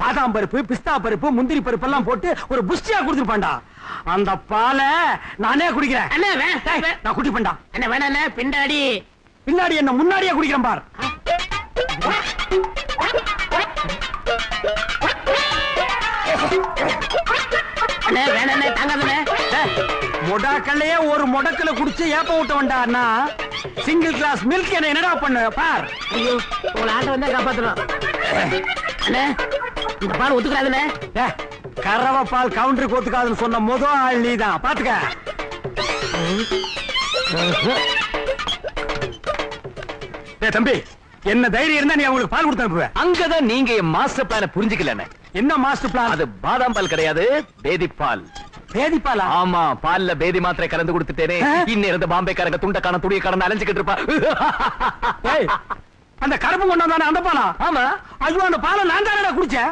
பாதாம் பருப்பு, பிஸ்தா பருப்பு, முந்திரி பருப்பு எல்லாம் போட்டு ஒரு புஷ்டியா குடுத்துருப்பான்டா. அந்த பாலை நானே குடிக்கிறேன். நான் குடிப்பேன்டா. என்ன வேணா பின்னாடி பின்னாடி என்ன முன்னாடியே குடிக்கிறேன் பார். வேணா தாங்காதே. மொடாக்கல்லையே ஒரு முடக்கல குடிச்சு ஏப்ப விட்டவன்டா அண்ணா. சிங்கிள் கிளாஸ் மில்க் என்ன என்னடா பண்ண பார். ஐயோ உங்களை ஆட்ட வந்தா காப்பாத்தணும். இந்த பால் ஒத்துக்கிறாதுண்ணே. கறவை பால் கவுண்டருக்கு ஒத்துக்காதுன்னு சொன்ன முதல் ஆள் நீதான். பாத்துக்க. தம்பி என்ன தைரியம் இருந்தா நீ அவங்களுக்கு பால் கொடுத்து அனுப்புவ. அங்கதான் நீங்க என் மாஸ்டர் பிளான புரிஞ்சுக்கல. என்ன மாஸ்டர் பிளான்? அது பாதாம் பால் கிடையாது, பேதி பால். பேதி பாலா? ஆமா, பால்ல பேதி மாத்திரை கலந்து கொடுத்துட்டேனே. இன்னும் இருந்த பாம்பேக்காரங்க துண்டக்கான துணியை கடந்து அலைஞ்சுக்கிட்டு இருப்பா. அந்த கருப்பு கொண்டு வந்தானே அந்த பாலா? ஆமா. ஐயோ அந்த பாலை நான் தானடா குடிச்சேன்.